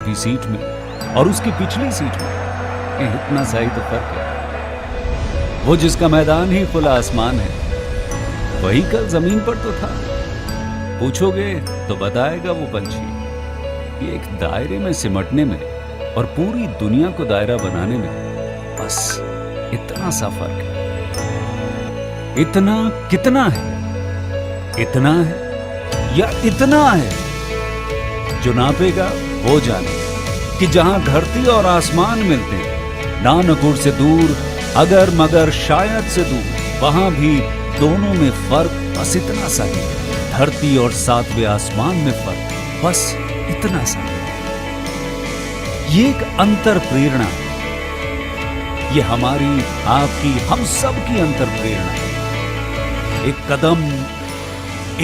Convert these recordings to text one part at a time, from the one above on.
की सीट में और उसकी पिछली सीट में इतना सा ही तो फर्क है। वो जिसका मैदान ही खुला आसमान है, वही कल जमीन पर तो था। पूछोगे तो बताएगा वो पंछी कि एक दायरे में सिमटने में और पूरी दुनिया को दायरा बनाने में बस इतना सा फर्क है। इतना कितना है? इतना है या इतना है? जो नापेगा वो जाने कि जहां धरती और आसमान मिलते हैं, नानकुर से दूर, अगर मगर शायद से दूर, वहां भी दोनों में फर्क बस इतना सा है। धरती और सातवें आसमान में फर्क बस इतना सा है। ये एक अंतर प्रेरणा है। ये हमारी, आपकी, हम सब की अंतर प्रेरणा है। एक कदम,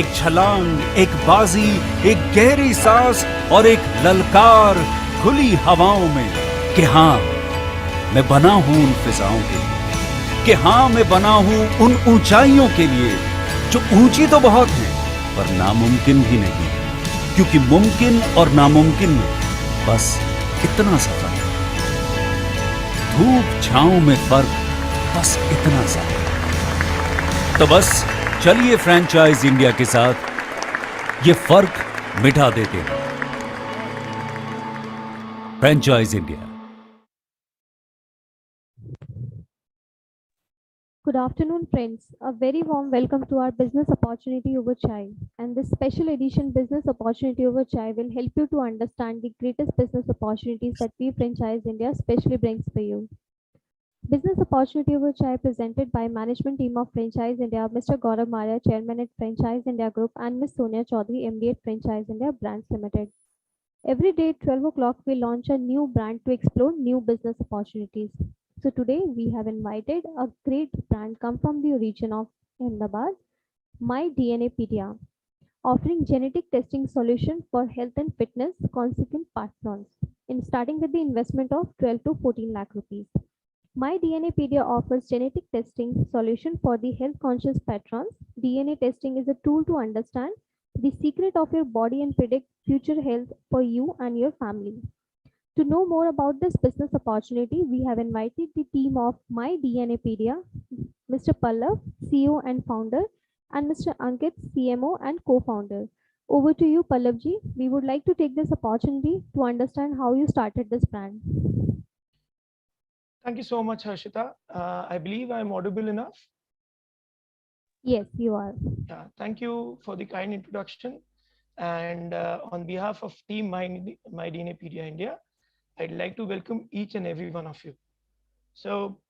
एक छलांग, एक बाजी, एक गहरी सांस और एक ललकार खुली हवाओं में कि हाँ, मैं बना हूं उन फिजाओं के लिए, कि हाँ, मैं बना हूं उन ऊंचाइयों के लिए जो ऊंची तो बहुत है पर नामुमकिन भी नहीं, क्योंकि मुमकिन और नामुमकिन में बस इतना सा फर्क है। धूप छांव में फर्क बस इतना सा है। तो बस चलिए फ्रेंचाइज इंडिया के साथ ये फर्क मिटा देते हैं। Franchise India. Good afternoon, friends. A very warm welcome to our Business Opportunity Over Chai. And this special edition Business Opportunity Over Chai will help you to understand the greatest business opportunities that we Franchise India specially brings for you. Business Opportunity Over Chai presented by management team of Franchise India, Mr. Gaurav Maria, Chairman at Franchise India Group, and Ms. Sonia Chaudhary, MD at Franchise India Brands Limited. Every day at 12 o'clock, we launch a new brand to explore new business opportunities. So today we have invited a great brand come from the region of Ahmedabad, MyDNAPedia, offering genetic testing solution for health and fitness consequent patrons. In starting with the investment of 12 to 14 lakh rupees. MyDNApedia offers genetic testing solution for the health conscious patrons. DNA testing is a tool to understand the secret of your body and predict future health for you and your family. To know more about this business opportunity, we have invited the team of MyDNApedia, Mr. Pallav, CEO and founder, and Mr. Ankit, CMO and co-founder. Over to you, Pallavji. We would like to take this opportunity to understand how you started this brand. Thank you so much, Harshita. I believe I'm audible enough. Yes, you are. Yeah, thank you for the kind introduction. And on behalf of Team MyDNApedia India, I'd like to welcome each and every one of you. So,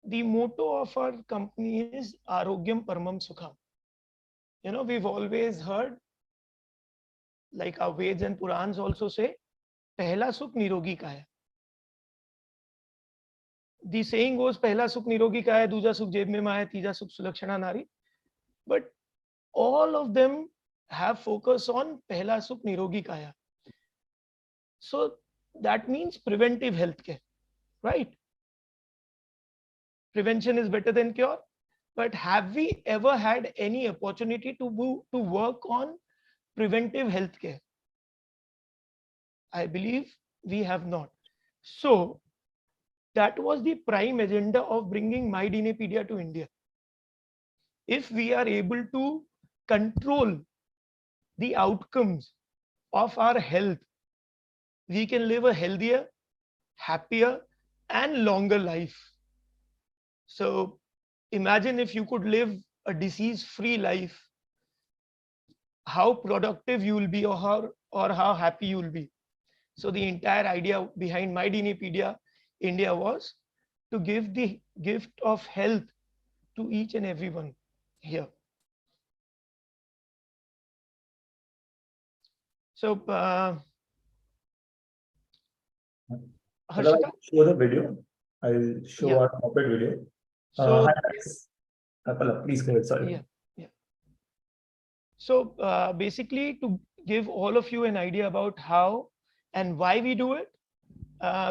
the motto of our company is Arogyam Paramam Sukham. You know, we've always heard, like our Veds and Purans also say, Pehla Sukh Nirogi Ka hai. The saying goes, Pehla Sukh Nirogi Ka hai, Duja Sukh Jeb Mein Maa hai, Tija Sukh Sulakshana Nari. But all of them have focus on Pehla Sukh Nirogi Kaya. So that means preventive healthcare, right? Prevention is better than cure. But have we ever had any opportunity to work on preventive healthcare? I believe we have not. So that was the prime agenda of bringing MyDNApedia to India. If we are able to control the outcomes of our health, we can live a healthier, happier, and longer life. So imagine if you could live a disease-free life, how productive you will be, or how happy you will be. So the entire idea behind MyDNApedia India was to give the gift of health to each and everyone here. So, Harshita? Show the video. I'll show our corporate video. So, hi guys. Please go ahead. Sorry. Yeah. So basically, to give all of you an idea about how and why we do it,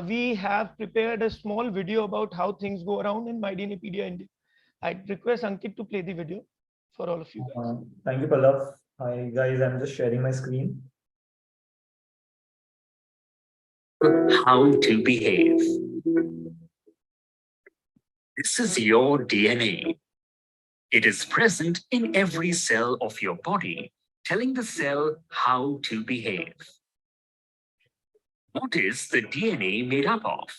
we have prepared a small video about how things go around in MyDNApedia India. I'd request Ankit to play the video for all of you guys. Thank you, Pallav. Hi guys, I'm just sharing my screen. How to behave. This is your DNA. It is present in every cell of your body, telling the cell how to behave. What is the DNA made up of?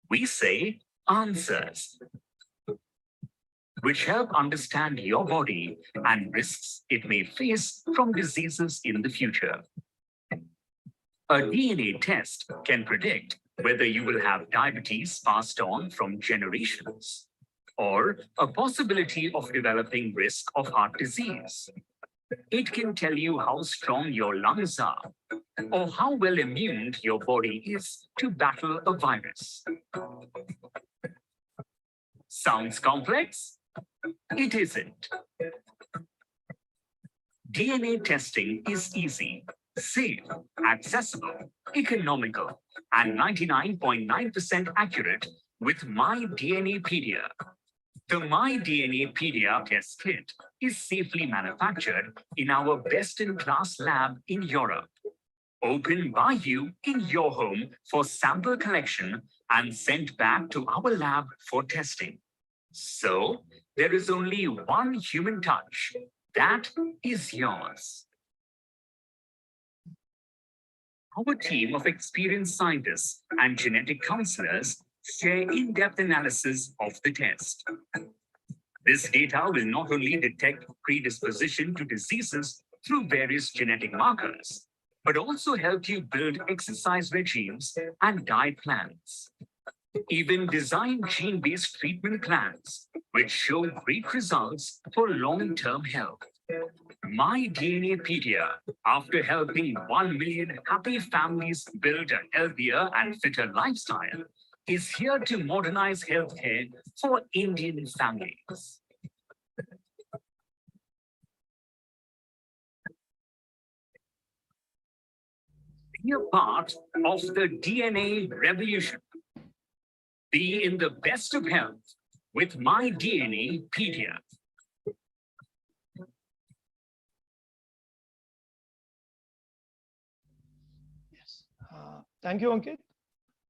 We say answers, which help understand your body and risks it may face from diseases in the future. A DNA test can predict whether you will have diabetes passed on from generations, or a possibility of developing risk of heart disease. It can tell you how strong your lungs are, or how well immune your body is to battle a virus. Sounds complex? It isn't. DNA testing is easy, safe, accessible, economical, and 99.9% accurate with MyDNAPedia. The MyDNAPedia test kit is safely manufactured in our best-in-class lab in Europe. Opened by you in your home for sample collection and sent back to our lab for testing. So, there is only one human touch. That is yours. Our team of experienced scientists and genetic counselors share in-depth analysis of the test. This data will not only detect predisposition to diseases through various genetic markers, but also help you build exercise regimes and diet plans. Even design gene-based treatment plans, which show great results for long-term health. MyDNApedia, after helping 1 million happy families build a healthier and fitter lifestyle, is here to modernize healthcare for Indian families. Be a part of the DNA revolution. Be in the best of health with MyDNApedia. Yes. Thank you, Ankit.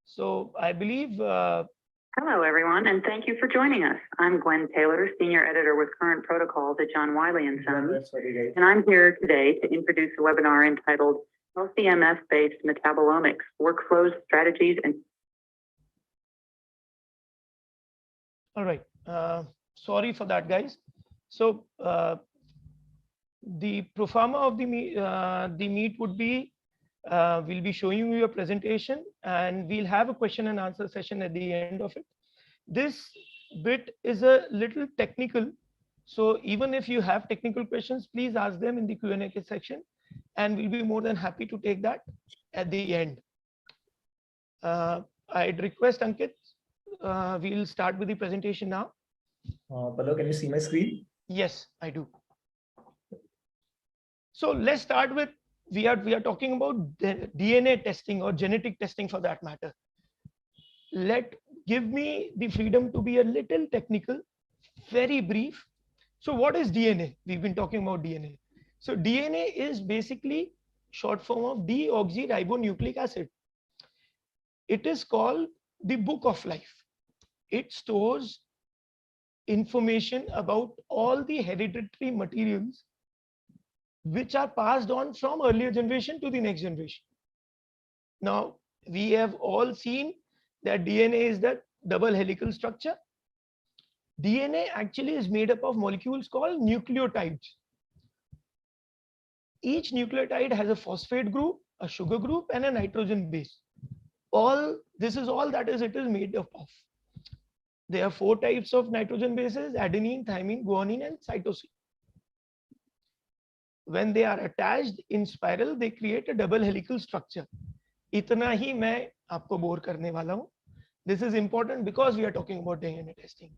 So I believe. Hello, everyone, and thank you for joining us. I'm Gwen Taylor, Senior Editor with Current Protocols at John Wiley & Sons, and I'm here today to introduce a webinar entitled LCMS-Based Metabolomics, Workflows, Strategies, and... All right. Sorry for that, guys. So the pro forma of the meet would be, we'll be showing you a presentation and we'll have a question and answer session at the end of it. This bit is a little technical. So even if you have technical questions, please ask them in the Q&A section and we'll be more than happy to take that at the end. I'd request Ankit, we'll start with the presentation now. Pallav, can you see my screen? Yes, I do. So let's start with, we are talking about DNA testing or genetic testing for that matter. Give me the freedom to be a little technical, very brief. So what is DNA? We've been talking about DNA. So DNA is basically short form of deoxyribonucleic acid. It is called the book of life. It stores information about all the hereditary materials which are passed on from earlier generation to the next generation. Now, we have all seen that DNA is that double helical structure. DNA actually is made up of molecules called nucleotides. Each nucleotide has a phosphate group, a sugar group, and a nitrogen base. This is all that it is made up of. There are 4 types of nitrogen bases: adenine, thymine, guanine, and cytosine. When they are attached in spiral, they create a double helical structure. इतना ही मैं आपको bore करने वाला हूँ. This is important because we are talking about DNA testing.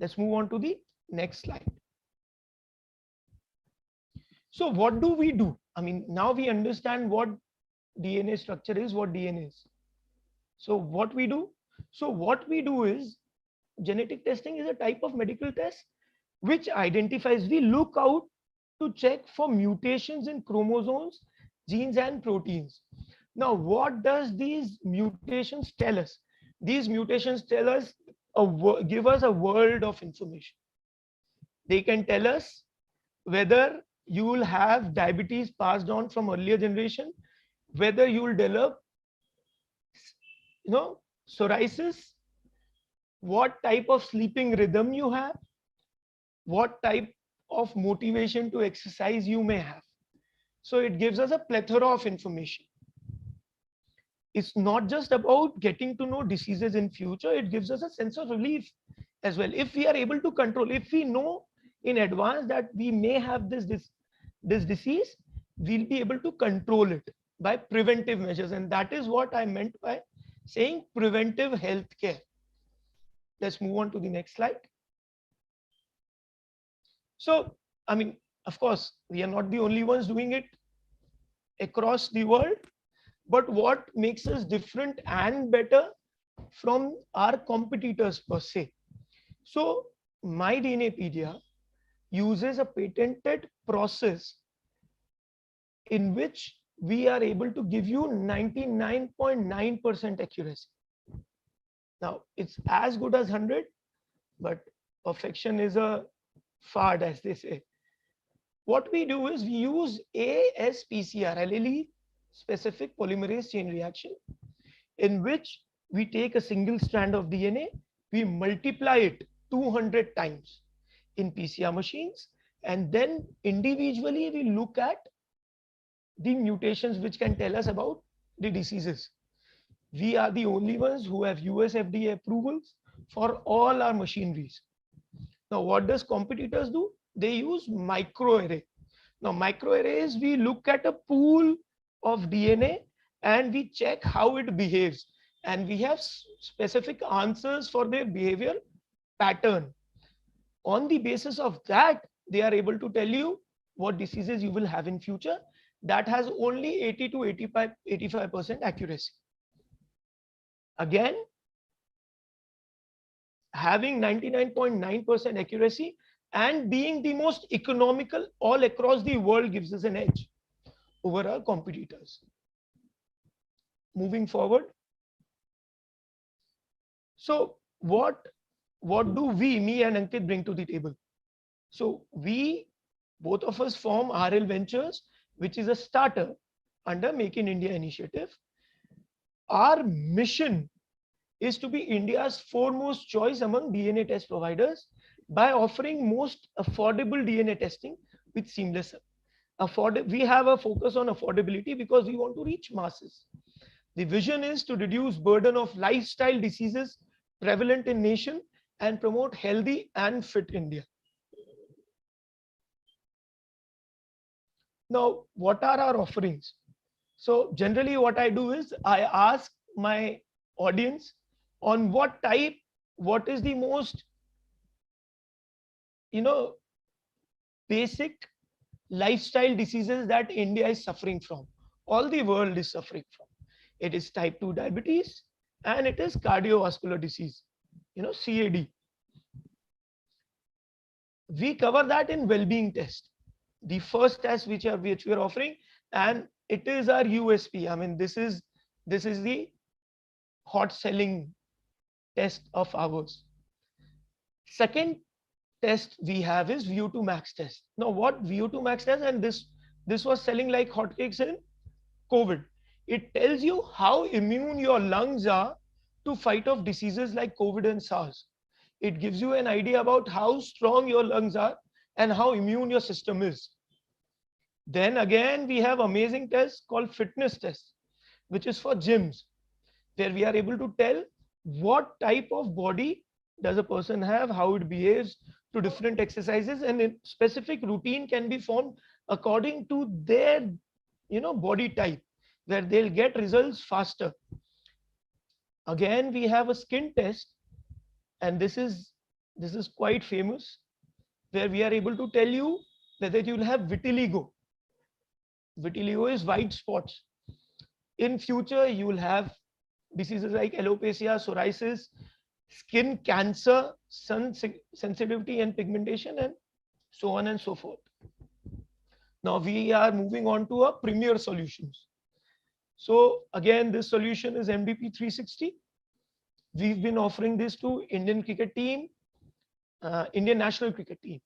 Let's move on to the next slide. So what do we do? I mean, now we understand what DNA structure is, what DNA is. So what we do? So what we do is, genetic testing is a type of medical test which identifies, we look out to check for mutations in chromosomes, genes, and proteins. Now, what does these mutations tell us? These mutations tell us, give us a world of information. They can tell us whether you will have diabetes passed on from earlier generation, whether you will develop, psoriasis, what type of sleeping rhythm you have, what type of motivation to exercise you may have. So it gives us a plethora of information. It's not just about getting to know diseases in future, it gives us a sense of relief as well. If we are able to control, if we know in advance that we may have this disease, we'll be able to control it by preventive measures. And that is what I meant by saying preventive healthcare. Let's move on to the next slide. So, I mean, of course, we are not the only ones doing it across the world, but what makes us different and better from our competitors per se? So, MyDNAPedia uses a patented process in which we are able to give you 99.9% accuracy. Now, it's as good as 100, but perfection is a fad, as they say. What we do is we use ASPCR, allele specific polymerase chain reaction, in which we take a single strand of DNA, we multiply it 200 times in PCR machines, and then individually we look at the mutations which can tell us about the diseases. We are the only ones who have US FDA approvals for all our machineries. Now, what does competitors do? They use microarray. Now, microarrays, we look at a pool of DNA and we check how it behaves. And we have specific answers for their behavior pattern. On the basis of that, they are able to tell you what diseases you will have in future. That has only 80 to 85% accuracy. Again, having 99.9% accuracy and being the most economical all across the world gives us an edge over our competitors. Moving forward. So what do we, me and Ankit, bring to the table? So we, both of us, form RL Ventures, which is a startup under Make in India initiative. Our mission is to be India's foremost choice among DNA test providers by offering most affordable DNA testing with seamless. We have a focus on affordability because we want to reach masses. The vision is to reduce burden of lifestyle diseases prevalent in nation and promote healthy and fit India. Now, what are our offerings? So generally what I do is I ask my audience on what is the most, basic lifestyle diseases that India is suffering from. All the world is suffering from. It is type 2 diabetes and it is cardiovascular disease, CAD. We cover that in well-being test. The first test which we are offering, and it is our USP. I mean, this is the hot selling test of ours. Second test we have is VO2 max test. Now, what VO2 max test, and this was selling like hotcakes in COVID. It tells you how immune your lungs are to fight off diseases like COVID and SARS. It gives you an idea about how strong your lungs are and how immune your system is. Then again, we have amazing tests called fitness tests, which is for gyms, where we are able to tell what type of body does a person have, how it behaves to different exercises, and a specific routine can be formed according to their body type, where they'll get results faster. Again, we have a skin test, and this is quite famous, where we are able to tell you whether you'll have vitiligo. Vitiligo is white spots. In future, you will have diseases like alopecia, psoriasis, skin cancer, sun sensitivity and pigmentation, and so on and so forth. Now we are moving on to our premier solutions. So again, this solution is MDP 360. We've been offering this to Indian cricket team, Indian national cricket team.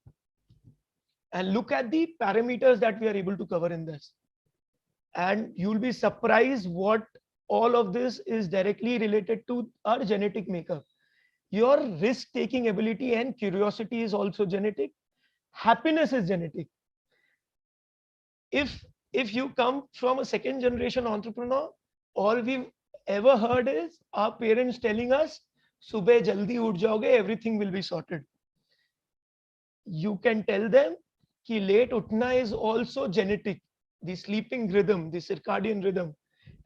And look at the parameters that we are able to cover in this. And you'll be surprised what all of this is directly related to our genetic makeup. Your risk-taking ability and curiosity is also genetic. Happiness is genetic. If you come from a second generation entrepreneur, all we've ever heard is our parents telling us, "Subah jaldi uth jaoge, everything will be sorted." You can tell them कि late utna is also genetic, the sleeping rhythm, the circadian rhythm,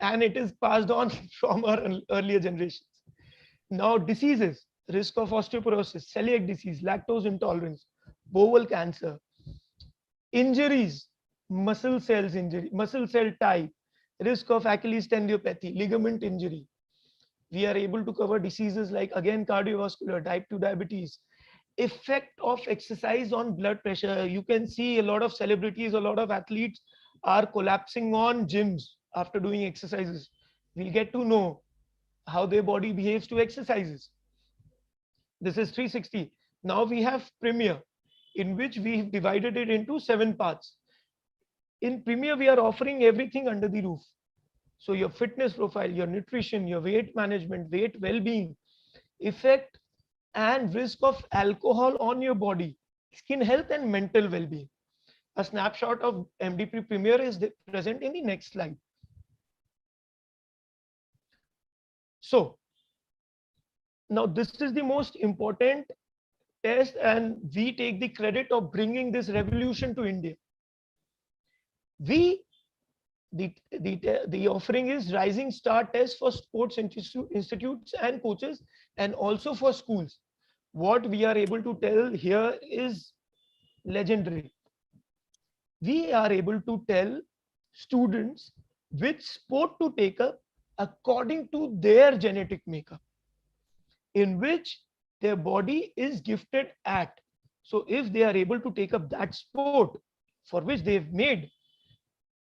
and it is passed on from our earlier generations. Now diseases, risk of osteoporosis, celiac disease, lactose intolerance, bowel cancer, injuries, muscle cells injury, muscle cell type, risk of Achilles tendinopathy, ligament injury. We are able to cover diseases like, again, cardiovascular, type 2 diabetes, effect of exercise on blood pressure. You can see a lot of celebrities, a lot of athletes are collapsing on gyms after doing exercises. We'll get to know how their body behaves to exercises. This is 360. Now we have Premier, in which we've divided it into 7 parts. In Premier, we are offering everything under the roof. So your fitness profile, your nutrition, your weight management, weight well-being, effect and risk of alcohol on your body, skin health and mental well-being. A snapshot of MDP Premier is present in the next slide. So now this is the most important test, and we take the credit of bringing this revolution to India. The offering is Rising Star test for sports institutes and coaches, and also for schools. What we are able to tell here is legendary. We are able to tell students which sport to take up according to their genetic makeup, in which their body is gifted at. So if they are able to take up that sport for which they've made,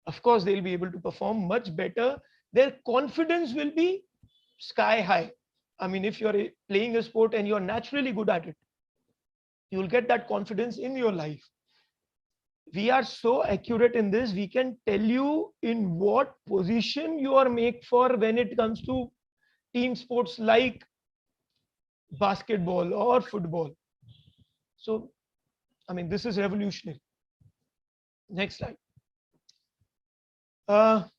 of course, they'll be able to perform much better. Their confidence will be sky high. I mean, if you're playing a sport and you're naturally good at it, you'll get that confidence in your life. We are so accurate in this, we can tell you in what position you are made for when it comes to team sports like basketball or football. So, I mean, this is revolutionary. Next slide. Our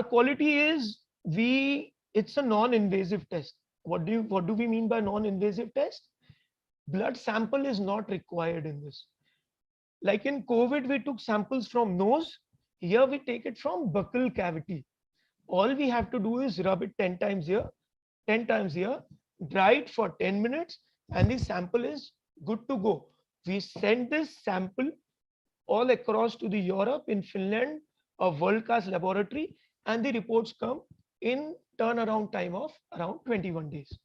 quality is, it's a non-invasive test. What do we mean by non-invasive test? Blood sample is not required in this. Like in COVID, we took samples from nose. Here we take it from buccal cavity. All we have to do is rub it 10 times here, 10 times here, dry it for 10 minutes, and the sample is good to go. We send this sample all across to the Europe, in Finland, a world-class laboratory, and the reports come in turnaround time of around 21 days.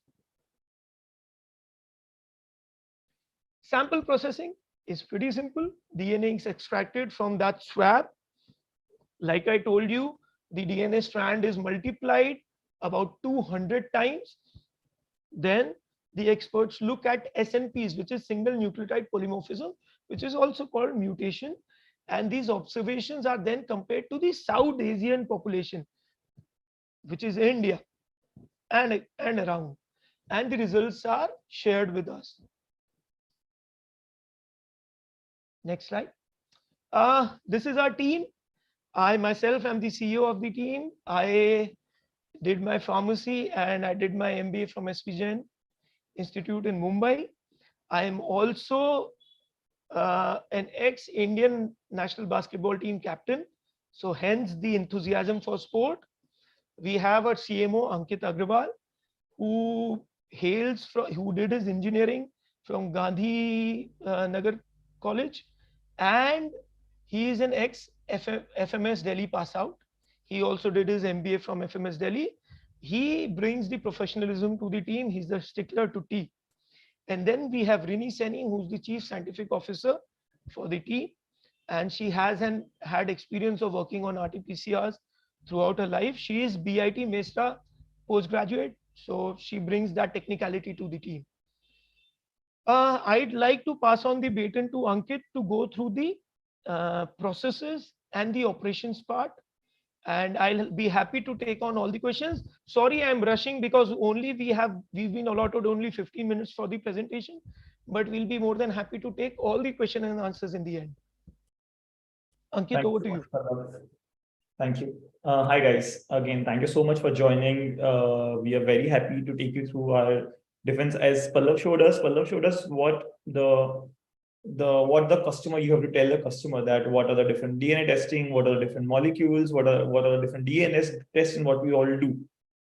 Sample processing is pretty simple. DNA is extracted from that swab. Like I told you, the DNA strand is multiplied about 200 times. Then the experts look at SNPs, which is single nucleotide polymorphism, which is also called mutation. And these observations are then compared to the South Asian population, which is India and around. And the results are shared with us. Next slide. This is our team. I myself am the CEO of the team. I did my pharmacy and I did my MBA from SP Jain Institute in Mumbai. I am also an ex-Indian national basketball team captain. So hence the enthusiasm for sport. We have our CMO Ankit Agrawal, who hails from, who did his engineering from Gandhi Nagar College, and he is an ex-FMS Delhi pass out. He also did his MBA from FMS Delhi. He brings the professionalism to the team. He's the stickler to tea. And then we have Rini Seni, who's the Chief Scientific Officer for the team. And she has had experience of working on RT-PCRs throughout her life. She is BIT Mesra postgraduate, so she brings that technicality to the team. I'd like to pass on the baton to Ankit to go through the processes and the operations part, and I'll be happy to take on all the questions. Sorry, I'm rushing because we've been allotted only 15 minutes for the presentation, but we'll be more than happy to take all the question and answers in the end. Ankit, over to you. Thank you. Hi guys. Again, thank you so much for joining. We are very happy to take you through our difference. As Pallav showed us what the customer, you have to tell the customer that what are the different DNA testing, what are the different molecules, what are the different DNS tests, and what we all do.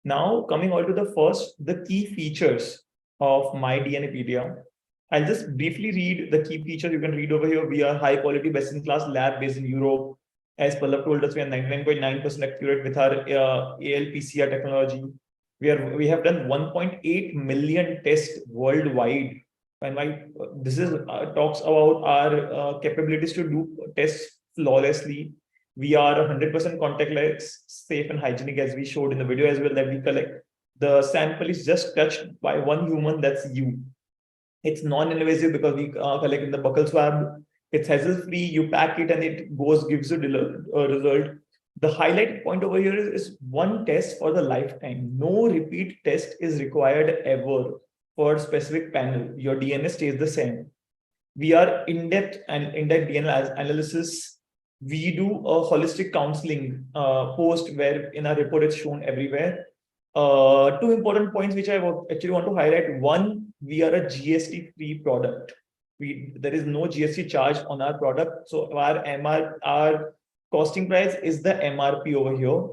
Now coming on to the key features of MyDNAPedia. I'll just briefly read the key features. You can read over here. We are high quality, best in class lab based in Europe. As Pallav told us, we are 99.9% accurate with our AL-PCR technology. We have done 1.8 million tests worldwide. And this is talks about our capabilities to do tests flawlessly. We are 100% contactless, safe and hygienic, as we showed in the video as well, that we collect. The sample is just touched by one human, that's you. It's non-invasive because we collect in the buccal swab. It's hassle-free. You pack it and it gives you a result. The highlight point over here is one test for the lifetime. No repeat test is required ever for specific panel. Your DNA stays the same. We are in-depth DNA analysis. We do a holistic counseling post where in our report it's shown everywhere. Two important points which I actually want to highlight. One, we are a GST-free product. There is no GST charge on our product. So our costing price is the MRP over here.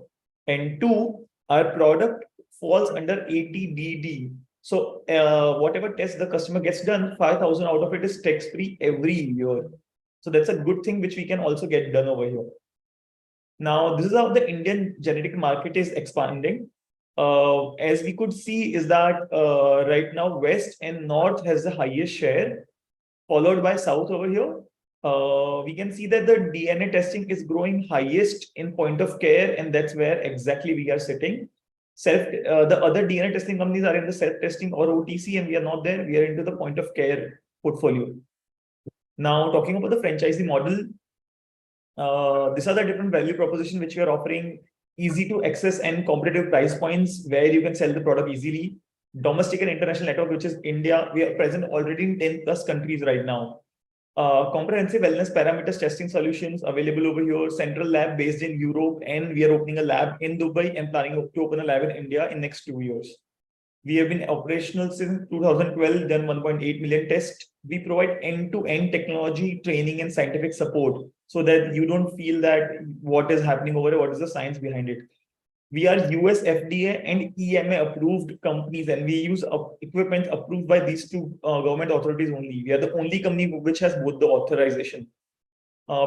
And two, our product falls under 80DD. So whatever test the customer gets done, 5,000 out of it is tax-free every year. So that's a good thing which we can also get done over here. Now, this is how the Indian genetic market is expanding. As we could see is that right now West and North has the highest share, followed by South over here. We can see that the DNA testing is growing highest in point of care, and that's where exactly we are sitting. The other DNA testing companies are in the self-testing or OTC, and we are not there. We are into the point of care portfolio. Now, talking about the franchisee model, these are the different value proposition which we are offering. Easy to access and competitive price points where you can sell the product easily. Domestic and international network, which is India. We are present already in 10 plus countries right now. Comprehensive wellness parameters testing solutions available over here. Central lab based in Europe, and we are opening a lab in Dubai and planning to open a lab in India in next 2 years. We have been operational since 2012, done 1.8 million tests. We provide end-to-end technology, training, and scientific support so that you don't feel that what is happening over here, what is the science behind it. We are US FDA and EMA approved companies, and we use equipment approved by these two government authorities only. We are the only company which has both the authorization.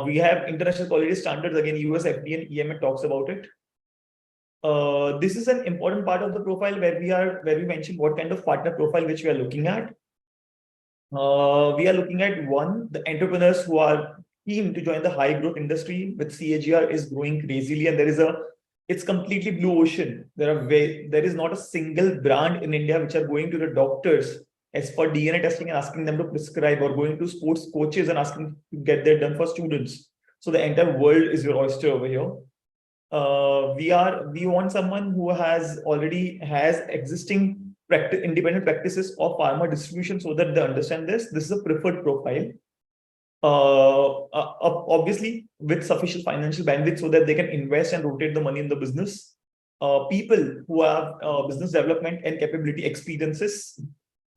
We have international quality standards. Again, US FDA and EMA talks about it. This is an important part of the profile where we mentioned what kind of partner profile which we are looking at. We are looking at one, the entrepreneurs who are keen to join the high growth industry with CAGR is growing crazily, and it's completely blue ocean. There is not a single brand in India which are going to the doctors as for DNA testing and asking them to prescribe, or going to sports coaches and asking to get that done for students. So the entire world is your oyster over here. We want someone who already has existing independent practices of pharma distribution so that they understand this. This is a preferred profile. Obviously with sufficient financial bandwidth so that they can invest and rotate the money in the business. People who have business development and capability experiences,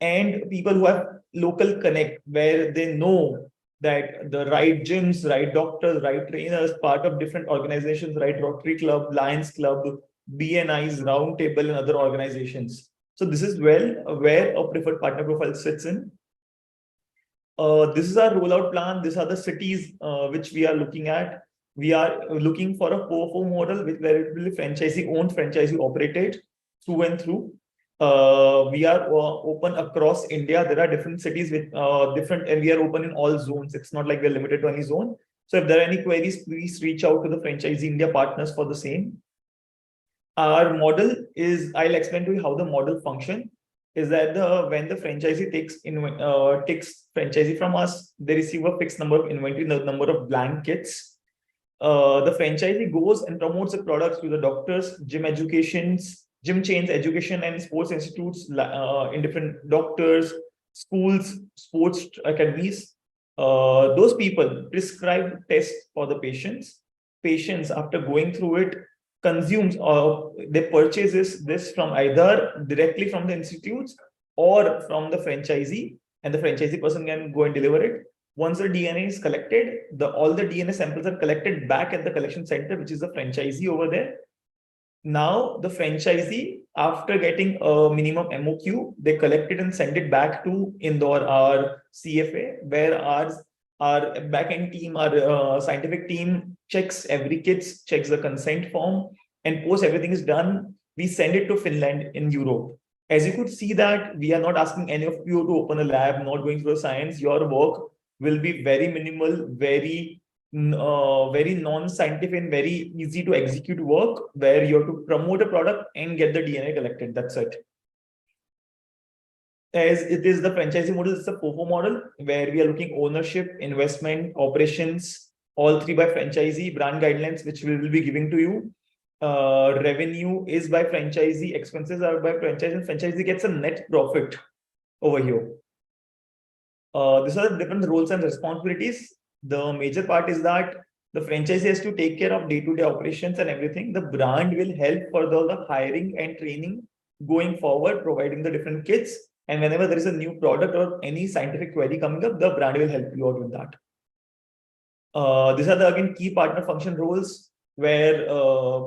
and people who have local connect where they know that the right gyms, right doctors, right trainers, part of different organizations, right Rotary Club, Lions Club, BNIs, Roundtable, and other organizations. So this is where a preferred partner profile sits in. This is our rollout plan. These are the cities which we are looking at. We are looking for a FOFO model where it will be franchisee owned, franchisee operated through and through. We are open across India. There are different cities with and we are open in all zones. It's not like we're limited to any zone. So if there are any queries, please reach out to the franchisee India partners for the same. Our model is, I'll explain to you how the model function is that when the franchisee takes franchisee from us, they receive a fixed number of inventory, the number of blank kits. The franchisee goes and promotes the products to the doctors, gym chains, education and sports institutes, in different doctors, schools, sports academies. Those people prescribe tests for the patients. Patients, after going through it, consumes or they purchases this from either directly from the institutes or from the franchisee, and the franchisee person can go and deliver it. Once the DNA is collected, all the DNA samples are collected back at the collection center, which is the franchisee over there. Now the franchisee, after getting a minimum MOQ, they collect it and send it back to Indore, our CFA, where our backend team, our scientific team checks every kit, checks the consent form, and post everything is done, we send it to Finland in Europe. As you could see that we are not asking any of you to open a lab, not going through science. Your work will be very minimal, very non-scientific and very easy to execute work, where you have to promote a product and get the DNA collected. That's it. As it is the franchising model, it's a FOFO model where we are looking ownership, investment, operations, all three by franchisee, brand guidelines, which we will be giving to you. Revenue is by franchisee, expenses are by franchisee, and franchisee gets a net profit over here. These are the different roles and responsibilities. The major part is that the franchisee has to take care of day-to-day operations and everything. The brand will help for the hiring and training going forward, providing the different kits. And whenever there is a new product or any scientific query coming up, the brand will help you out with that. These are the again key partner function roles, where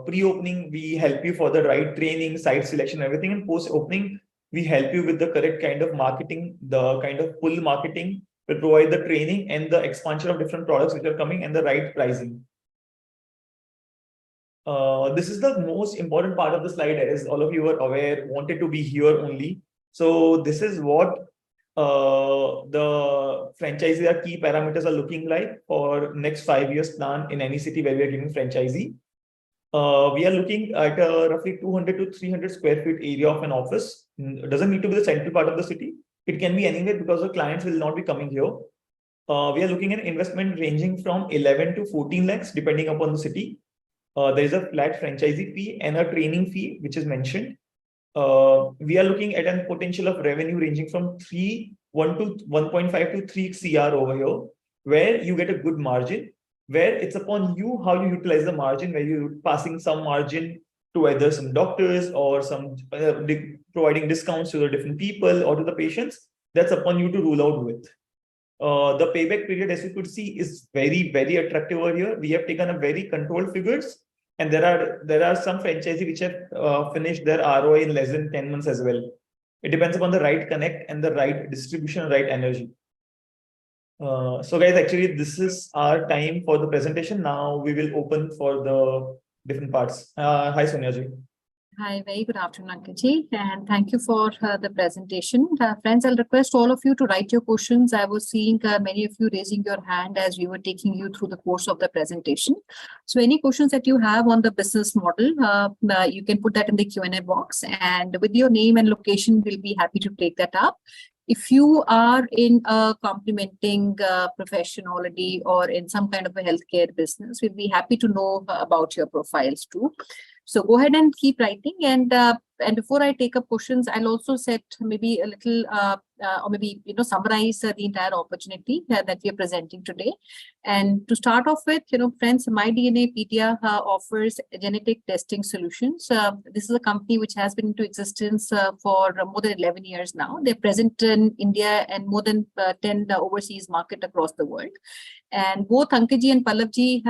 pre-opening we help you for the right training, site selection, everything, and post-opening we help you with the correct kind of marketing, the kind of pull marketing. Will provide the training and the expansion of different products which are coming and the right pricing. This is the most important part of the slide, as all of you are aware, wanted to be here only. So this is what the franchisee key parameters are looking like for next 5 years plan in any city where we are giving franchisee. We are looking at roughly 200 to 300 square feet area of an office. It doesn't need to be the central part of the city. It can be anywhere because the clients will not be coming here. We are looking at investment ranging from 11 to 14 lakhs, depending upon the city. There is a flat franchisee fee and a training fee, which is mentioned. We are looking at a potential of revenue ranging from 1.5 to 3 CR over here, where you get a good margin, where it's upon you how you utilize the margin, where you're passing some margin to either some doctors or some providing discounts to the different people or to the patients. That's upon you to rule out with. The payback period, as you could see, is very, very attractive over here. We have taken a very controlled figures, and there are some franchisees which have finished their ROI in less than 10 months as well. It depends upon the right connect and the right distribution, right energy. So guys, actually, this is our time for the presentation. Now we will open for the different parts. Hi, Sonia ji. Hi, very good afternoon, Ankit, and thank you for the presentation. Friends, I'll request all of you to write your questions. I was seeing many of you raising your hand as we were taking you through the course of the presentation. So any questions that you have on the business model, you can put that in the Q&A box, and with your name and location, we'll be happy to take that up. If you are in a complementing profession already or in some kind of a healthcare business, we'll be happy to know about your profiles too. So go ahead and keep writing. And before I take up questions, I'll also set maybe a little or maybe summarize the entire opportunity that we are presenting today. And to start off with, friends, MyDNAPedia offers genetic testing solutions. This is a company which has been into existence for more than 11 years now. They're present in India and more than 10 overseas market across the world. And both Ankit and Pallavji,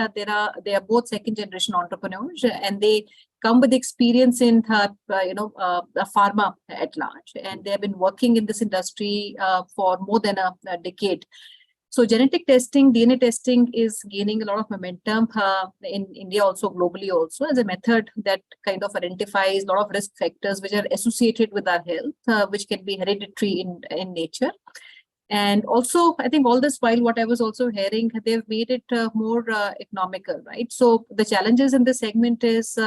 they are both second generation entrepreneurs, and they come with experience in pharma at large, and they have been working in this industry for more than a decade. So genetic testing, DNA testing is gaining a lot of momentum in India, also globally also, as a method that kind of identifies a lot of risk factors which are associated with our health, which can be hereditary in nature. And also, I think all this while, what I was also hearing, they've made it more economical, right? So the challenges in this segment is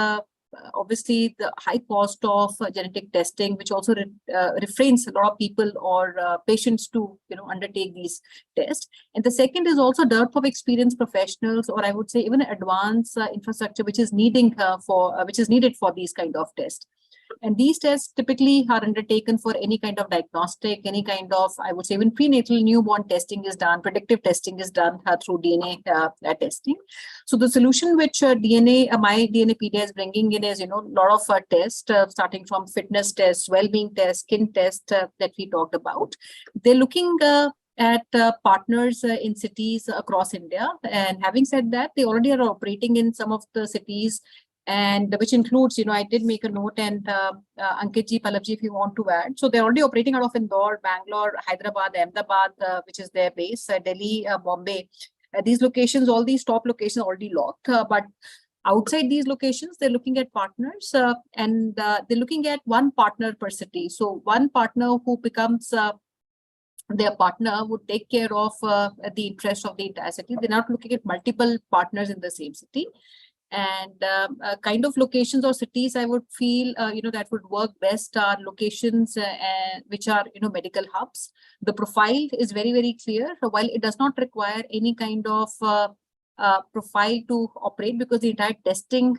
obviously the high cost of genetic testing, which also refrains a lot of people or patients to undertake these tests. And the second is also dearth of experienced professionals, or I would say even advanced infrastructure, which is needed for these kind of tests. And these tests typically are undertaken for any kind of diagnostic, any kind of, I would say, even prenatal newborn testing is done, predictive testing is done through DNA testing. So the solution which MyDNApedia is bringing in is, a lot of tests, starting from fitness tests, well-being tests, skin tests that we talked about. They're looking at partners in cities across India. And having said that, they already are operating in some of the cities, and which includes, I did make a note, and Ankit ji, Pallab ji, if you want to add. So they're already operating out of Indore, Bangalore, Hyderabad, Ahmedabad, which is their base, Delhi, Bombay. These locations, all these top locations are already locked, but outside these locations, they're looking at partners, and they're looking at one partner per city. So one partner who becomes their partner would take care of the interest of the entire city. They're not looking at multiple partners in the same city. And kind of locations or cities I would feel, that would work best are locations which are, medical hubs. The profile is very, very clear. So while it does not require any kind of profile to operate, because the entire testing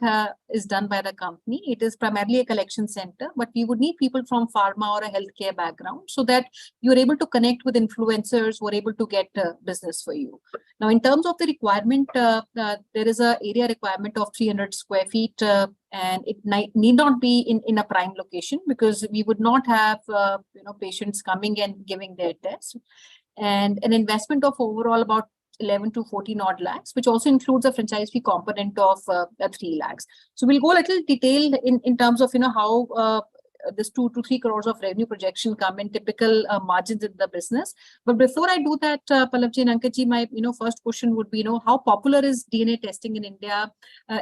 is done by the company. It is primarily a collection center, but we would need people from pharma or a healthcare background so that you're able to connect with influencers who are able to get business for you. Now, in terms of the requirement, there is a area requirement of 300 square feet, and it need not be in a prime location, because we would not have patients coming and giving their tests. And an investment of overall about 11 to 14 odd lakhs, which also includes a franchise fee component of 3 lakhs. So we'll go a little detailed in terms of how this 2 to 3 crores of revenue projection come in typical margins in the business. But before I do that, Pallab ji and Ankit ji, my first question would be, how popular is DNA testing in India?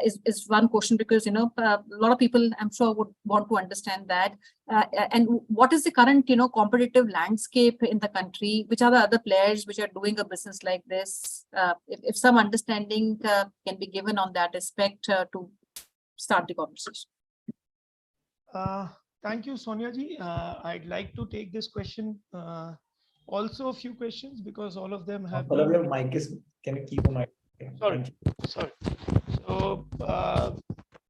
Is one question, because a lot of people, I'm sure, would want to understand that. And what is the current competitive landscape in the country? Which are the other players which are doing a business like this? If some understanding can be given on that aspect to start the conversation. Thank you, Sonia ji. I'd like to take this question. Also, a few questions, because all of them have. Your mic is. Can you keep a mic? Sorry. So,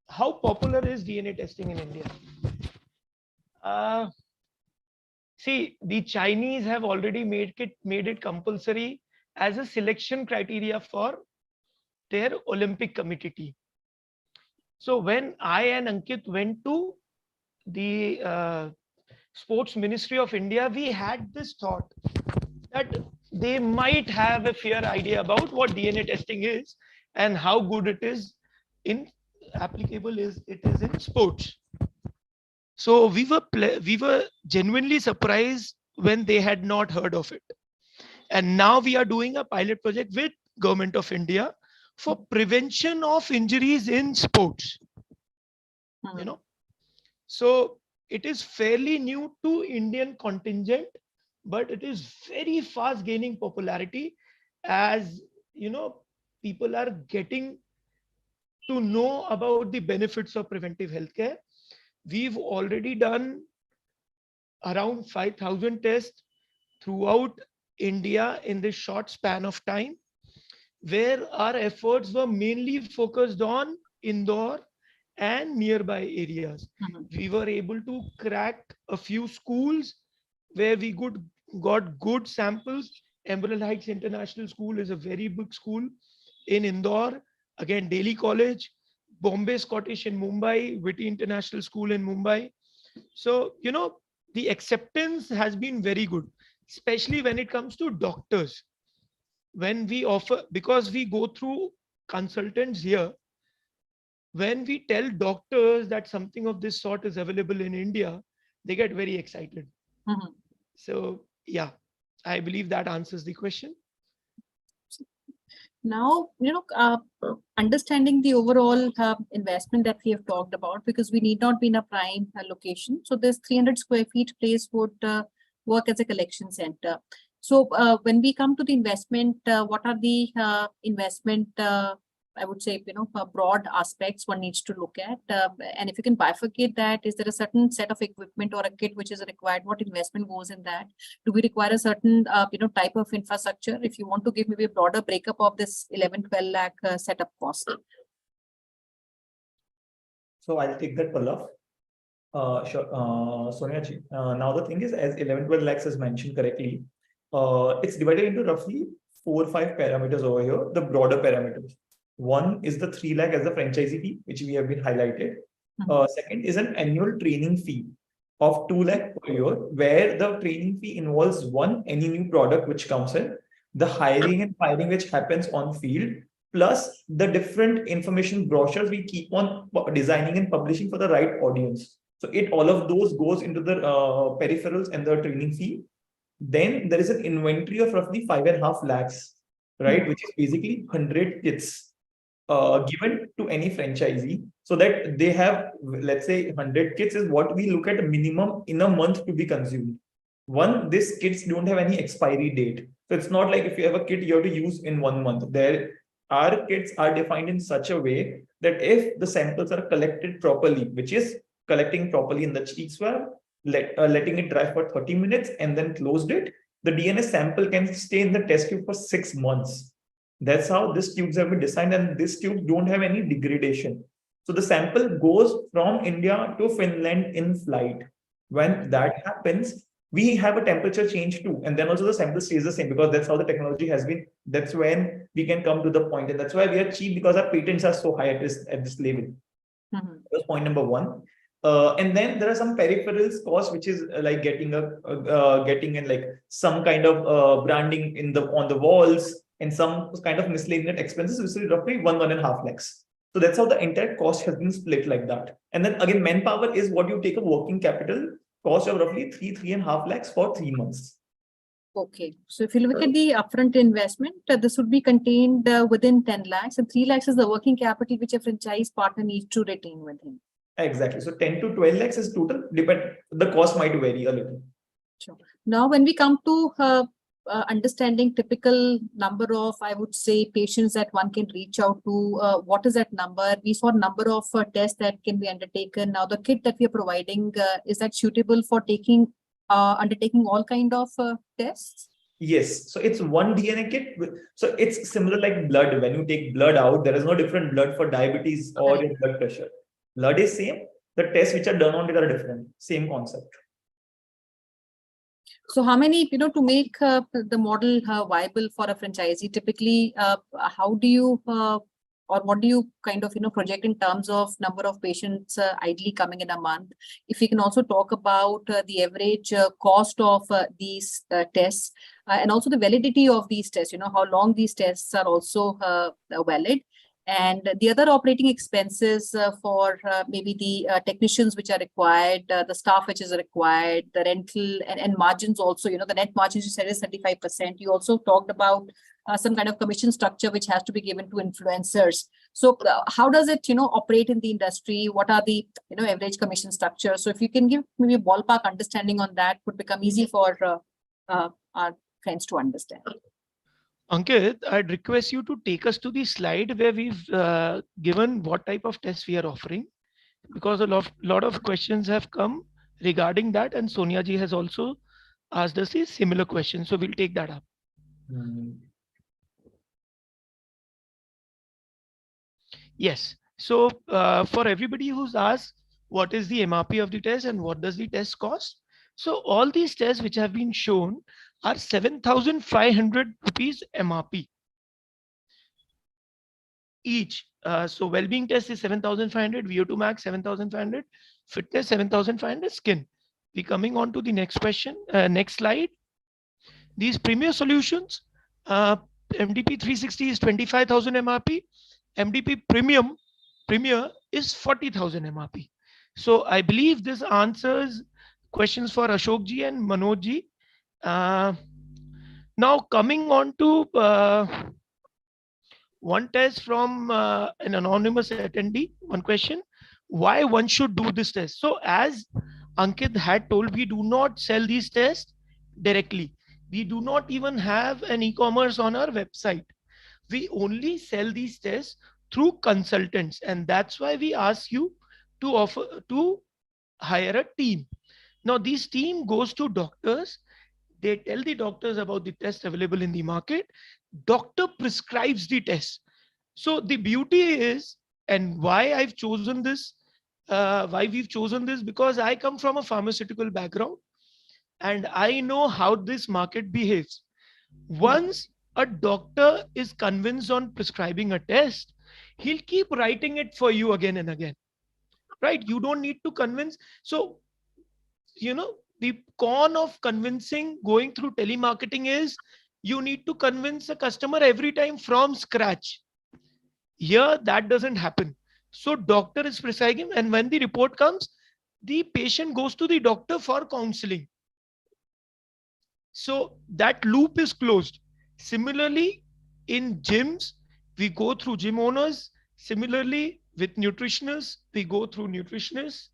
how popular is DNA testing in India? See, the Chinese have already made it compulsory as a selection criteria for their Olympic committee team. So when I and Ankit went to the Sports Ministry of India, we had this thought that they might have a fair idea about what DNA testing is and how good it is applicable it is in sports. So we were genuinely surprised when they had not heard of it. And now we are doing a pilot project with Government of India for prevention of injuries in sports. So it is fairly new to Indian contingent, but it is very fast gaining popularity as people are getting to know about the benefits of preventive healthcare. We've already done around 5,000 tests throughout India in this short span of time, where our efforts were mainly focused on Indore and nearby areas. We were able to crack a few schools where we got good samples. Emerald Heights International School is a very big school in Indore. Again, Delhi College, Bombay Scottish in Mumbai, Whitty International School in Mumbai. So, the acceptance has been very good, especially when it comes to doctors. When we offer, because we go through consultants here, when we tell doctors that something of this sort is available in India, they get very excited. So, yeah, I believe that answers the question. Now, understanding the overall investment that we have talked about, because we need not be in a prime location. So this 300 square feet place would work as a collection center. So when we come to the investment, what are the investment I would say, broad aspects one needs to look at. And if you can bifurcate that, is there a certain set of equipment or a kit which is required? What investment goes in that? Do we require a certain, type of infrastructure? If you want to give maybe a broader breakup of this 11-12 lakh setup cost. So I'll take that, Pallav. Sure, Sonia ji. Now the thing is, as 11-12 lakhs is mentioned correctly, it's divided into roughly 4 or 5 parameters over here, the broader parameters. One is the 3 lakh as the franchisee fee, which we have been highlighted. Second is an annual training fee of 2 lakh per year, where the training fee involves any new product which comes in, the hiring and firing which happens on field, plus the different information brochures we keep on designing and publishing for the right audience. So all of those goes into the peripherals and the training fee. Then there is an inventory of roughly 5.5 lakhs, right? Which is basically 100 kits given to any franchisee, so that they have, let's say 100 kits is what we look at minimum in a month to be consumed. One, these kits don't have any expiry date. So it's not like if you have a kit you have to use in 1 month. Our kits are defined in such a way that if the samples are collected properly, which is collecting properly in the cheek swab, letting it dry for 30 minutes and then closed it, the DNA sample can stay in the test tube for 6 months. That's how these tubes have been designed, and these tubes don't have any degradation. So the sample goes from India to Finland in flight. When that happens, we have a temperature change too. And then also the sample stays the same, because that's how the technology has been. That's when we can come to the point. And that's why we are cheap, because our patents are so high at this level. That's point number one. And then there are some peripherals cost, which is like getting in like some kind of branding on the walls, and some kind of miscellaneous expenses, which is roughly 1.5 lakhs. So that's how the entire cost has been split like that. And then again, manpower is what you take a working capital cost of roughly 3.5 lakhs for 3 months. Okay, so if you look at the upfront investment, this would be contained within 10 lakhs, and 3 lakhs is the working capital which a franchise partner needs to retain with him. Exactly. So 10 to 12 lakhs is total. The cost might vary a little. Sure. Now, when we come to understanding typical number of, I would say, patients that one can reach out to, what is that number? We saw number of tests that can be undertaken. Now, the kit that we are providing, is that suitable for undertaking all kind of tests? Yes. So it's one DNA kit. So it's similar like blood. When you take blood out, there is no different blood for diabetes or your blood pressure. Blood is same. The tests which are done on it are different. Same concept. So how many, to make the model viable for a franchisee, typically, how do you, or what do you kind of, project in terms of number of patients ideally coming in a month? If you can also talk about the average cost of these tests and also the validity of these tests, how long these tests are also valid. And the other operating expenses for maybe the technicians which are required, the staff which is required, the rental and margins also, the net margins you said is 35%. You also talked about some kind of commission structure which has to be given to influencers. So how does it, operate in the industry? What are the, average commission structure? So if you can give maybe a ballpark understanding on that, would become easy for our friends to understand. Ankit, I'd request you to take us to the slide where we've given what type of tests we are offering, because a lot of questions have come regarding that, and Sonia ji has also asked us a similar question. So we'll take that up. Yes. So for everybody who's asked what is the MRP of the test and what does the test cost? So all these tests which have been shown are 7,500 rupees MRP each. So well-being test is 7,500, VO2 max 7,500, fitness 7,500, skin. We coming on to the next question, next slide. These premier solutions, MDP 360 is 25,000 MRP, MDP Premier is 40,000 MRP. So I believe this answers questions for Ashok ji and Manoj ji. Now coming on to one test from an anonymous attendee, one question, why one should do this test? So as Ankit had told, we do not sell these tests directly. We do not even have an e-commerce on our website. We only sell these tests through consultants, and that's why we ask you to hire a team. Now this team goes to doctors, they tell the doctors about the test available in the market, doctor prescribes the test. So the beauty is, and why I've chosen this, why we've chosen this, because I come from a pharmaceutical background and I know how this market behaves. Once a doctor is convinced on prescribing a test, he'll keep writing it for you again and again, right? You don't need to convince. So, the con of convincing going through telemarketing is you need to convince a customer every time from scratch. Here, that doesn't happen. So doctor is prescribing, and when the report comes, the patient goes to the doctor for counseling. So that loop is closed. Similarly, in gyms, we go through gym owners. Similarly, with nutritionists, we go through nutritionists,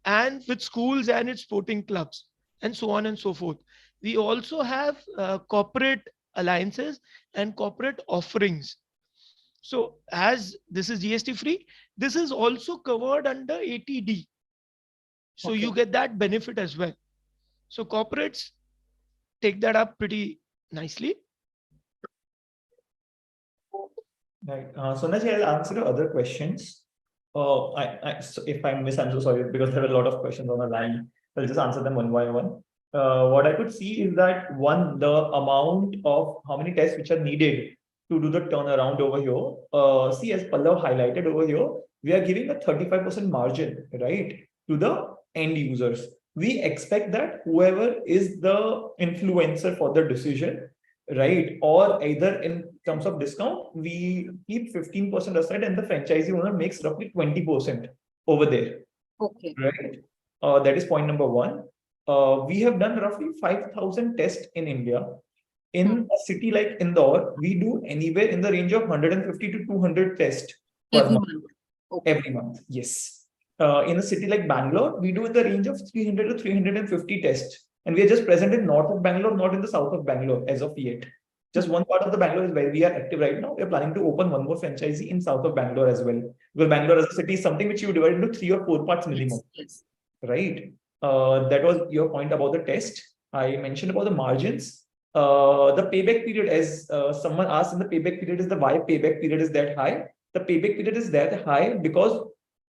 and with schools and its sporting clubs, and so on and so forth. We also have corporate alliances and corporate offerings. So as this is GST free, this is also covered under ATD. So Okay. you get that benefit as well. So corporates take that up pretty nicely. Right. Sonaji, I'll answer the other questions. So if I miss, I'm so sorry because there are a lot of questions on the line. I'll just answer them one by one. What I could see is that one, the amount of how many tests which are needed to do the turnaround over here. See, as Pallav highlighted over here, we are giving a 35% margin, right, to the end users. We expect that whoever is the influencer for the decision, right, or either in terms of discount, we keep 15% aside and the franchisee owner makes roughly 20% over there. Okay. Right. That is point number one. We have done roughly 5,000 tests in India. In a city like Indore, we do anywhere in the range of 150 to 200 tests per Every month. month. Okay. Every month, yes. In a city like Bangalore, we do in the range of 300 to 350 tests. And we are just present in north of Bangalore, not in the south of Bangalore as of yet. Just one part of the Bangalore is where we are active right now. We are planning to open one more franchisee in south of Bangalore as well. Because Bangalore as a city is something which you divide into 3 or 4 parts minimum. Yes. Right. That was your point about the test. I mentioned about the margins. The payback period, as someone asked in the payback period, is the why payback period is that high. The payback period is that high because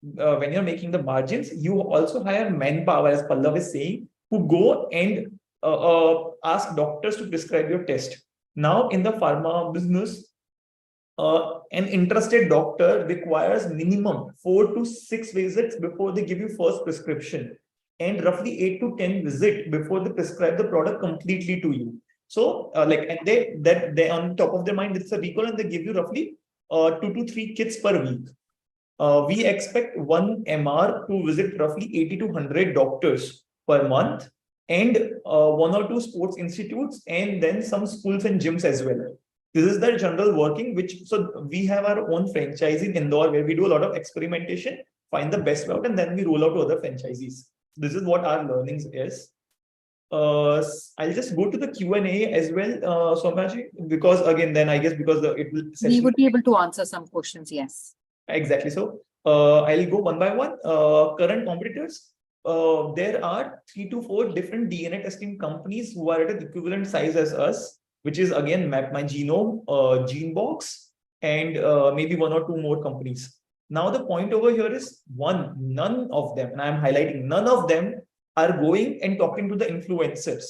when you're making the margins, you also hire manpower, as Pallav is saying, who go and ask doctors to prescribe your test. Now, in the pharma business, an interested doctor requires minimum 4 to 6 visits before they give you first prescription, and roughly 8 to 10 visits before they prescribe the product completely to you. So, and they on top of their mind, it's a recall, and they give you roughly 2 to 3 kits per week. We expect one MR to visit roughly 80 to 100 doctors per month, and 1 or 2 sports institutes, and then some schools and gyms as well. This is the general working, so we have our own franchise in Indore where we do a lot of experimentation, find the best route, and then we roll out to other franchisees. This is what our learnings is. I'll just go to the Q&A as well, Somaji, because again, then I guess because it will. We would be able to answer some questions, yes. Exactly. So I'll go one by one. Current competitors. There are 3 to 4 different DNA testing companies who are at an equivalent size as us, which is again Map My Genome, GeneBox, and maybe 1 or 2 more companies. Now the point over here is none of them, and I'm highlighting none of them are going and talking to the influencers.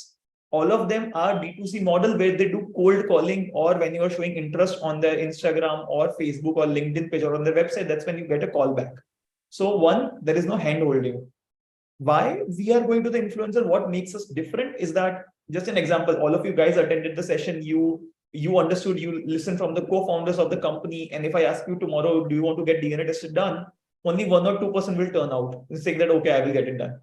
All of them are D2C model where they do cold calling, or when you are showing interest on their Instagram or Facebook or LinkedIn page or on their website, that's when you get a call back. So one, there is no hand holding. Why we are going to the influencer, what makes us different is that, just an example, all of you guys attended the session, you understood, you listened from the co-founders of the company, and if I ask you tomorrow, do you want to get DNA tested done? Only 1 or 2% will turn out and say that, okay, I will get it done.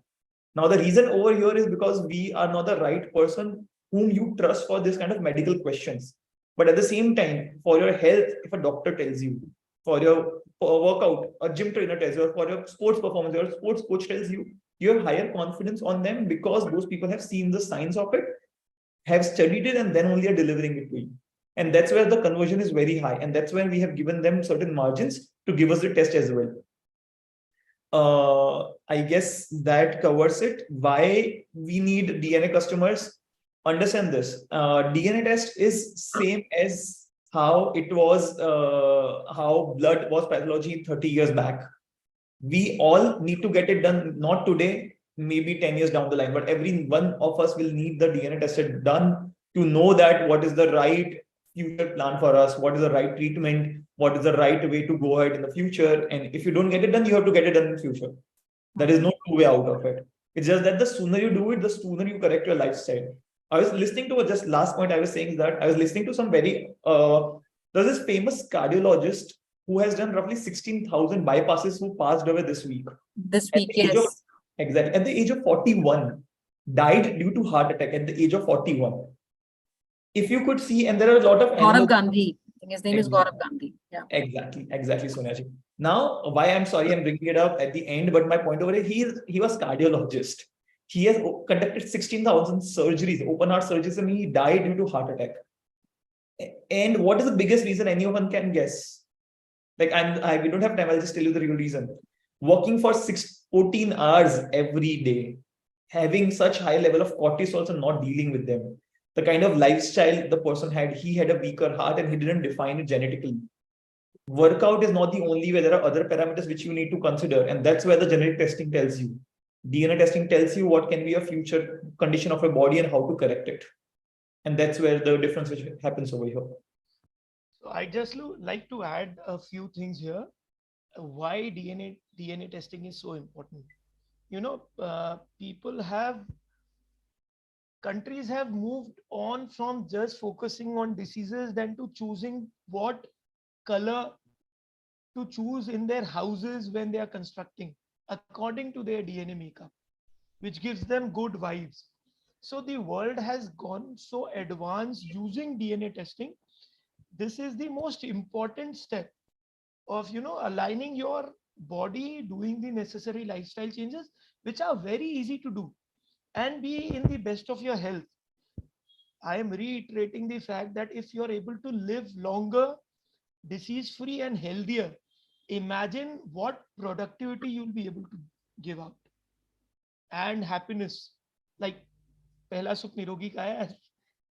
Now, the reason over here is because we are not the right person whom you trust for this kind of medical questions. But at the same time, for your health, if a doctor tells you, for your workout, a gym trainer tells you, or for your sports performance, your sports coach tells you, you have higher confidence on them because those people have seen the signs of it, have studied it, and then only are delivering it to you. And that's where the conversion is very high. And that's when we have given them certain margins to give us the test as well. I guess that covers it. Why we need DNA customers? Understand this. DNA test is same as how it was, how blood was pathology 30 years back. We all need to get it done, not today, maybe 10 years down the line, but every one of us will need the DNA tested done to know that what is the right future plan for us, what is the right treatment, what is the right way to go ahead in the future. And if you don't get it done, you have to get it done in the future. There is no two way out of it. It's just that the sooner you do it, the sooner you correct your lifestyle. I was listening to just last point I was saying is that I was listening to some there's this famous cardiologist who has done roughly 16,000 bypasses who passed away this week. This week, At the age of- yes. Exactly. At the age of 41, died due to heart attack at the age of 41. If you could see, and there are a lot of Gaurav Gandhi. I think his name is Exactly. Gaurav Gandhi. Yeah. Exactly, Sonyaji. Now, why I'm sorry I'm bringing it up at the end, but my point over here, he was cardiologist. He has conducted 16,000 surgeries, open heart surgeries, and he died due to heart attack. And what is the biggest reason anyone can guess? Like we don't have time. I'll just tell you the real reason. Working for 14 hours every day, having such high level of cortisols and not dealing with them. The kind of lifestyle the person had, he had a weaker heart and he didn't define it genetically. Workout is not the only way. There are other parameters which you need to consider. And that's where the genetic testing tells you. DNA testing tells you what can be a future condition of your body and how to correct it. And that's where the difference which happens over here. So I just like to add a few things here. Why DNA testing is so important. Countries have moved on from just focusing on diseases than to choosing what color to choose in their houses when they are constructing according to their DNA makeup, which gives them good vibes. So the world has gone so advanced using DNA testing. This is the most important step of aligning your body, doing the necessary lifestyle changes, which are very easy to do, and be in the best of your health. I am reiterating the fact that if you're able to live longer, disease free and healthier, imagine what productivity you'll be able to give out, and happiness. Like pehla sukh nirogi ka hai, as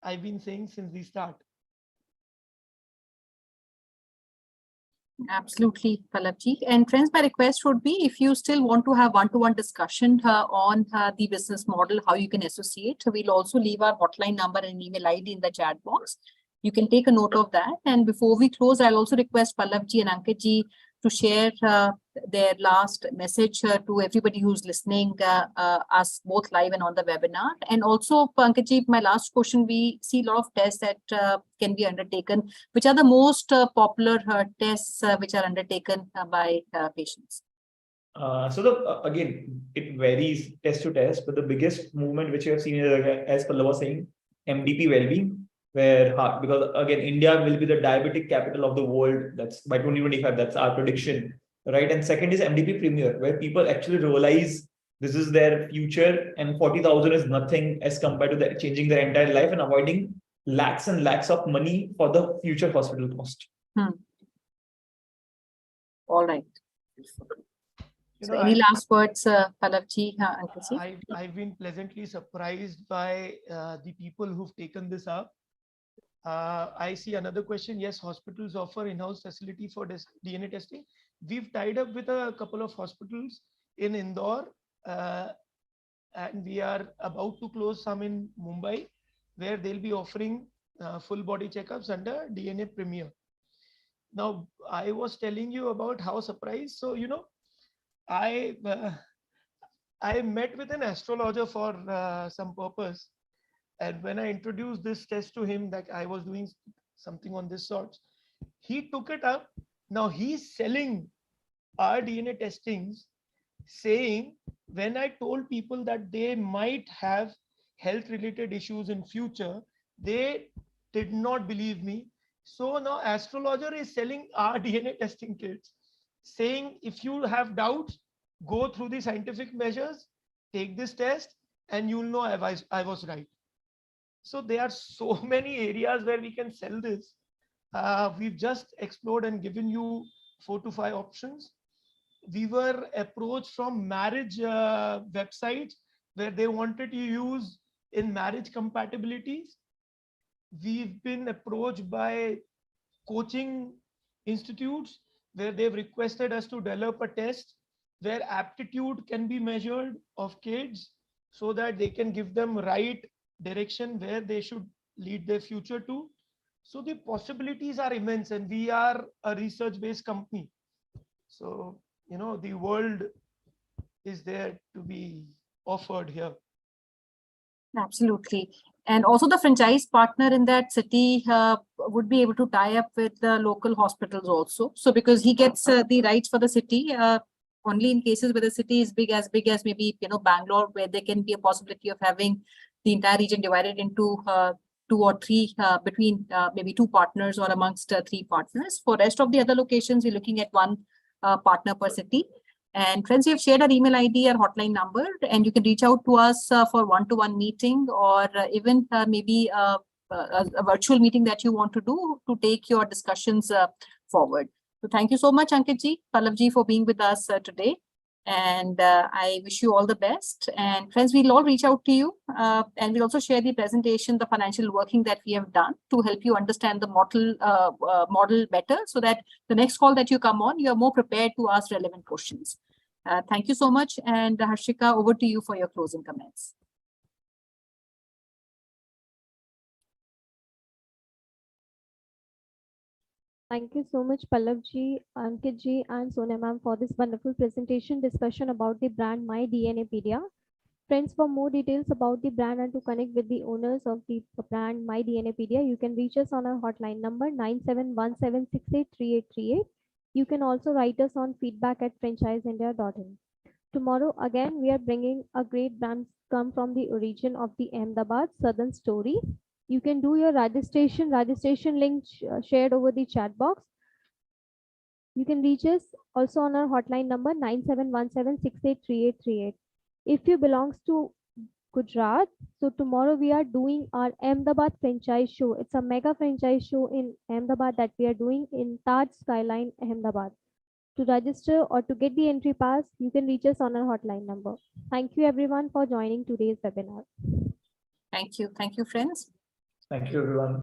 I've been saying since the start. Absolutely, Pallabji. And friends, my request would be, if you still want to have one-to-one discussion on the business model, how you can associate, we'll also leave our hotline number and email ID in the chat box. You can take a note of that. And before we close, I'll also request Pallabji and Ankitji to share their last message to everybody who's listening, us both live and on the webinar. And also, Ankitji, my last question, we see a lot of tests that can be undertaken. Which are the most popular tests which are undertaken by patients? Again, it varies test to test, but the biggest movement which you have seen is, as Pallava was saying, MDP well-being, where because again, India will be the diabetic capital of the world. That's by 2025, that's our prediction, right? And second is MDP Premier, where people actually realize this is their future and 40,000 is nothing as compared to changing their entire life and avoiding lakhs and lakhs of money for the future hospital cost. All right. So any last words, Pallabji, Ankitji? I've been pleasantly surprised by the people who've taken this up. I see another question. Yes, hospitals offer in-house facility for DNA testing. We've tied up with a couple of hospitals in Indore, and we are about to close some in Mumbai, where they'll be offering full body checkups under DNA Premier. Now, I was telling you about how surprised. So, I met with an astrologer for some purpose. And when I introduced this test to him, that I was doing something on this sort, he took it up. Now he's selling our DNA testings, saying when I told people that they might have health related issues in future, they did not believe me. So now astrologer is selling our DNA testing kits, saying if you have doubts, go through the scientific measures, take this test, and you'll know I was right. So there are so many areas where we can sell this. We've just explored and given you 4 to 5 options. We were approached from marriage websites where they wanted to use in marriage compatibilities. We've been approached by coaching institutes where they've requested us to develop a test where aptitude can be measured of kids so that they can give them right direction where they should lead their future to. So the possibilities are immense, and we are a research-based company. So, the world is there to be offered here. Absolutely. And also the franchise partner in that city would be able to tie up with the local hospitals also. So because he gets the rights for the city only in cases where the city is big as maybe, Bangalore, where there can be a possibility of having the entire region divided into 2 or 3 between maybe 2 partners or amongst 3 partners. For rest of the other locations, we're looking at 1 partner per city. And friends, we have shared our email ID, our hotline number, and you can reach out to us for one-to-one meeting or even maybe a virtual meeting that you want to do to take your discussions forward. So thank you so much, Ankitji, Pallavji, for being with us today. And I wish you all the best. And friends, we'll all reach out to you and we'll also share the presentation, the financial working that we have done to help you understand the model better so that the next call that you come on, you are more prepared to ask relevant questions. Thank you so much. And Harshika, over to you for your closing comments. Thank you so much, Pallavji, Ankitji, and Sonia ma'am for this wonderful presentation discussion about the brand MyDNAPedia. Friends, for more details about the brand and to connect with the owners of the brand MyDNAPedia, you can reach us on our hotline number 9717683838. You can also write us on feedback@franchiseindia.in. Tomorrow, again, we are bringing a great brand come from the origin of the Ahmedabad Southern story. You can do your registration link shared over the chat box. You can reach us also on our hotline number 9717683838. If you belongs to Gujarat, so tomorrow we are doing our Ahmedabad franchise show. It's a mega franchise show in Ahmedabad that we are doing in Taj Skyline, Ahmedabad. To register or to get the entry pass, you can reach us on our hotline number. Thank you everyone for joining today's webinar. Thank you. Thank you, friends. Thank you, everyone.